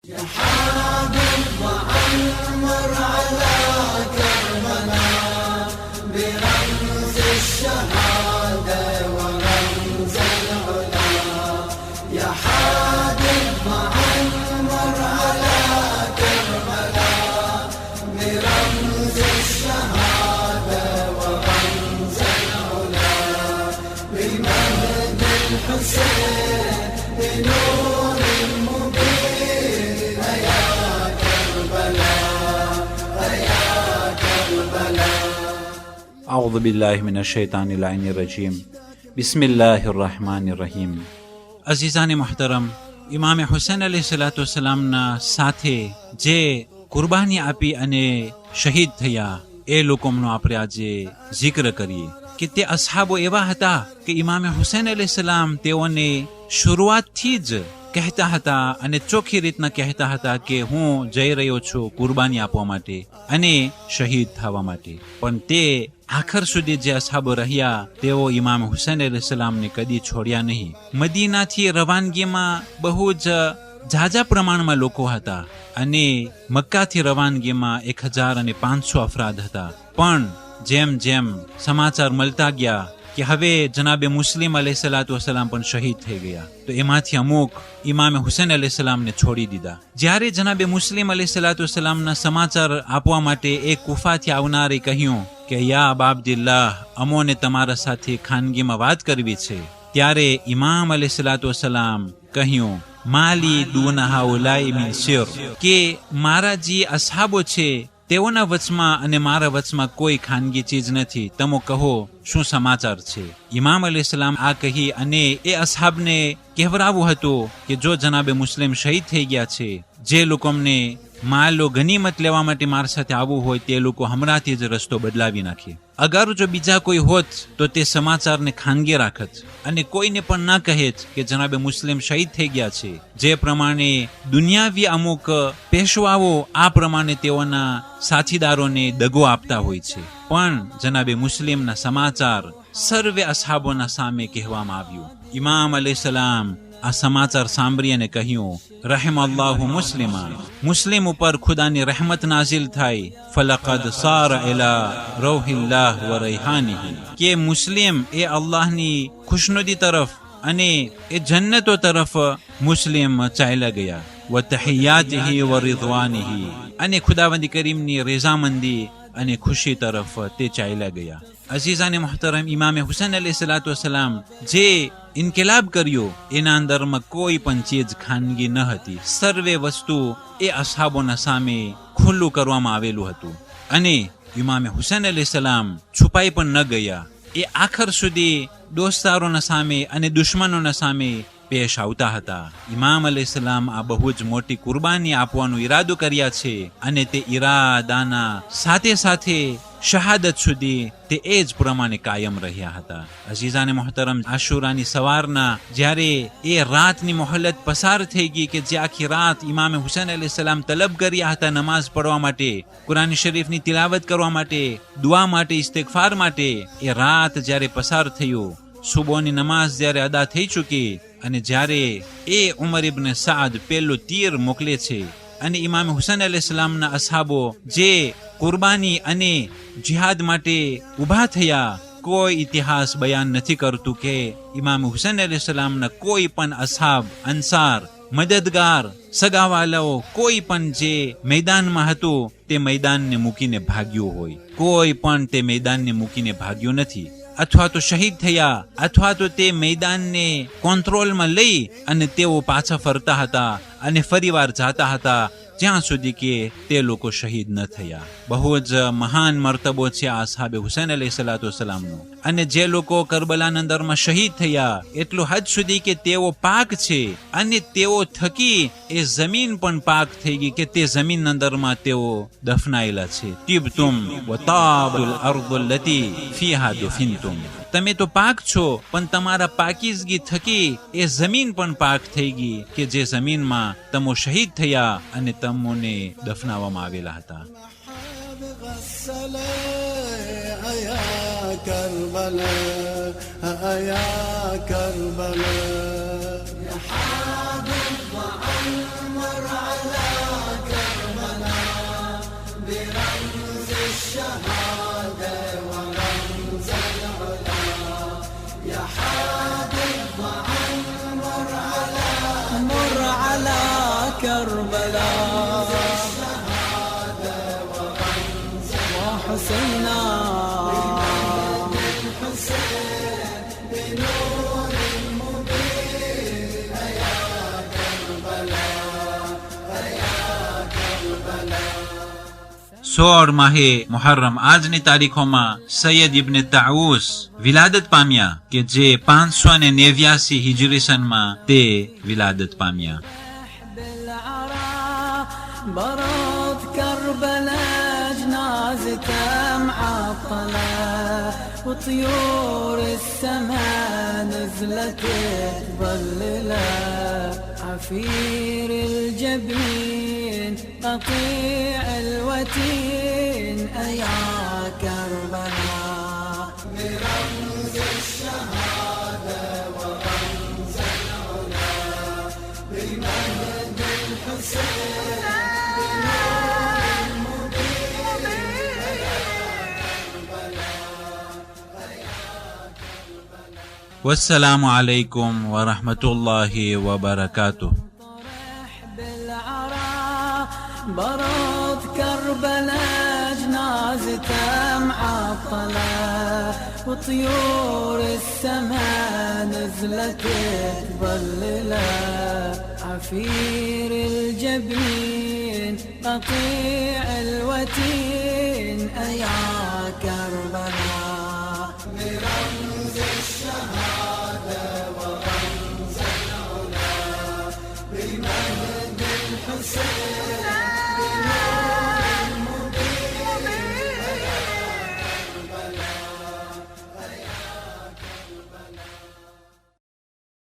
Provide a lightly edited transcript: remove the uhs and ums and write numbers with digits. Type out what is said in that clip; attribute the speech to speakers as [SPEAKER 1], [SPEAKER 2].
[SPEAKER 1] يا حامل وعمر على كربلاء برمز الشهادة ورمز العلا. يا حامل وعمر على كربلاء برمز الشهادة ورمز العلا. بمهد الحسين بنور
[SPEAKER 2] أعوذ بالله من الشيطان اللعين الرجيم بسم الله الرحمن الرحيم. અઝીઝાને મુહતરમ, ઇમામે હુસૈન અલૈહિસ્સલાતુવસ્સલામના સાથે જે કુરબાની આપી અને શહીદ થયા એ લોકોનો આપણે આજે જિક્ર કરીએ કે તે અસહાબો એવા હતા કે ઇમામે હુસૈન અલૈહિસ્સલામ તેઓને શરૂઆતથી જ કહેતા હતા અને ચોખ્ખી રીતના કહેતા હતા કે હું જઈ રહ્યો છું કુરબાની આપવા માટે અને શહીદ થવા માટે. પણ તે આખર સુધી જે અસહાબો રહ્યા તેઓ ઇમામ હુસૈન અલૈહિસ્સલામને કદી છોડ્યા નહીં. મદીનાથી રવાનગીમાં બહુ જ ઝાઝા પ્રમાણમાં લોકો હતા અને મક્કાથી રવાનગીમાં 1500 અફરાદ હતા. પણ જેમ જેમ સમાચાર મળતા ગયા કે હવે જનાબે મુસ્લિમ અલૈહિસ્સલામ પણ શહીદ થઈ ગયા, તો એમાંથી અમુક ઇમામે હુસૈન અલૈહિસ્સલામને છોડી દીધા. જ્યારે જનાબે મુસ્લિમ અલૈહિસ્સલામના સમાચાર આપવા માટે એક કુફાથી આવનારે કહ્યું કે યા અબા અબ્દિલ્લાહ, અમોને તમારા સાથે ખાનગીમાં વાત કરવી છે, ત્યારે ઇમામ અલૈહિસ્સલામ કહ્યું માલી દૂન હાઉલાઈ મિન સિર, કે મારા જે અસહાબો છે તેઓના વચમાં અને મારા વચમાં કોઈ ખાનગી ચીજ નથી, તમે કહો શું સમાચાર છે. ઇમામ અલૈહિસ્સલામ આ કહી અને એ અસહાબને કહેવરાવું હતું કે જો જનાબે મુસ્લિમ શહીદ થઈ ગયા છે, જે લોકોને માલો ગનીમત લેવા માટે મારા સાથે આવવું હોય તે લોકો હમણાંથી જ રસ્તો બદલાવી નાખે. અગર જો બીજા કોઈ હોત તો તે સમાચારને ખાનગી રાખત અને કોઈને પણ ના કહેત કે જનાબે મુસ્લિમ શહીદ થઈ ગયા છે. જે પ્રમાણે દુનિયાવી અમુક પેશવાઓ આ પ્રમાણે તેઓના સાથીદારોને દગો આપતા હોય છે, પણ જનાબે મુસ્લિમના સમાચાર સર્વે અસહાબોના સામે કહેવામાં આવ્યું. ઇમામ અલૈહિસ્સલામ આ સમાચાર સાંભળી અને કહ્યું રહેમલ્લાહુ મુસ્લિમા, મુસ્લિમ ઉપર ખુદાની રહેમત નાઝિલ થાય. ફલકદ સાર ઇલા રૌહિલ્લાહ વ રૈહાનિહી, કે મુસ્લિમ એ અલ્લાહની ખુશનુદી તરફ અને એ જન્નતો તરફ મુસ્લિમ ચાલ્યા ગયા. વ તહિયાતિહી વ રિضوانિહી, અને ખુદાવંદ કરીમની રઝામંદી અને ખુશી તરફ તે ચાલ્યા ગયા. અઝીઝાને મુહતરમ, ઇમામે હુસૈન અલૈહિસ્સલામ જે ઇન્કિલાબ કર્યો એના અંદરમાં કોઈ પણ ચીજ ખાનગી ન હતી. સર્વે વસ્તુ એ અસહાબોના સામે ખુલ્લું કરવામાં આવેલું હતું અને ઇમામે હુસૈન અલૈહિસ્સલામ છુપાઈ પણ ન ગયા. એ આખર સુધી દોસ્તારોના સામે અને દુશ્મનોના સામે પેશ આવતા હતા. ઇમામ અલૈહિસ્સલામ આ બહુ જ મોટી કુરબાની આપવાનો ઈરાદો કર્યા છે અને તે ઈરાદાના સાથે સાથે શહાદત સુધી તે એ જ પ્રમાણે કાયમ રહ્યા હતા. અઝીઝાને મુહતરમ, આશુરાની સવારના જ્યારે એ રાતની મોહલત પસાર થઈ ગઈ કે જે આખી રાત ઇમામે હુસૈન અલૈહિસ્સલામ તલબ કર્યા હતા નમાઝ પઢવા માટે, કુરાન શરીફની તિલાવત કરવા માટે, દુઆ માટે, ઇસ્તિગફાર માટે, એ રાત જ્યારે પસાર થયું, સુબહની નમાઝ જ્યારે અદા થઈ ચૂકી અને જ્યારે એ ઉમર ઇબ્ન સાદ પેલું તીર મોકલે છે અને ઇમામ હુસૈન અલૈહિસ્સલામના અસહાબો જે કુરબાની અને જિહાદ માટે ઊભા થયા, કોઈ ઇતિહાસ બયાન નથી કરતું કે ઇમામ હુસૈન અલૈહિસ્સલામના કોઈ પણ અસહાબ, અંસાર, મદદગાર, સગાવાલાઓ કોઈ પણ જે મેદાનમાં હતું તે મેદાનને મૂકીને ભાગ્યું હોય. કોઈ પણ તે મેદાનને મૂકીને ભાગ્યું નથી, અથવા તો શહીદ થયા અથવા તો તે મેદાનને કંટ્રોલમાં લઈ અને તેઓ પાછા ફરતા હતા અને ફરીવાર જાતા હતા જ્યાં સુધી કે તે લોકો શહીદ ન થયા. બહુ જ મહાન મર્તબો છે આ અસહાબે હુસૈન અલૈહિસ્સલામનો. અને જે લોકો કરબલાના અંદરમાં શહીદ થયા એટલું હદ સુધી કે તેઓ પાક છે અને તેઓ થકી એ જમીન પણ પાક થઈ ગઈ કે તે જમીન અંદરમાં તેઓ દફનાયેલા છે. તિબતુમ વ તાબુલ અર્દુલ લતી ફીહા દુફિનતુમ, તમે તો પાક છો પણ તમારા પાકીઝગી થકી એ જમીન પણ પાક થઈ ગઈ કે જે જમીનમાં તમો શહીદ થયા અને તમોને દફનાવવામાં આવેલા હતા.
[SPEAKER 1] كربلاء يا حامل وعمر على
[SPEAKER 2] 16 માહે મુહર્રમ આજની તારીખોમાં સૈયદ ઇબ્ન તાઉસ વિલાદત પામ્યા કે જે 589 હિજરી સનમાં તે વિલાદત પામ્યા.
[SPEAKER 1] برد كربلاء جنازته معطلة وطيور السماء نزلت تظلله عفير الجبين قطيع الوتين أيا كربلاء برمز الشهادة ورمز العلا بالمهد الحسين
[SPEAKER 2] والسلام عليكم ورحمة الله وبركاته.
[SPEAKER 1] برد كربلاء جنازته معطلة وطيور السماء نزلت تظلله عفير الجبين قطيع الوتين أيا كربلاء برمز الشهادة ورمز العلا بالمهد الحسين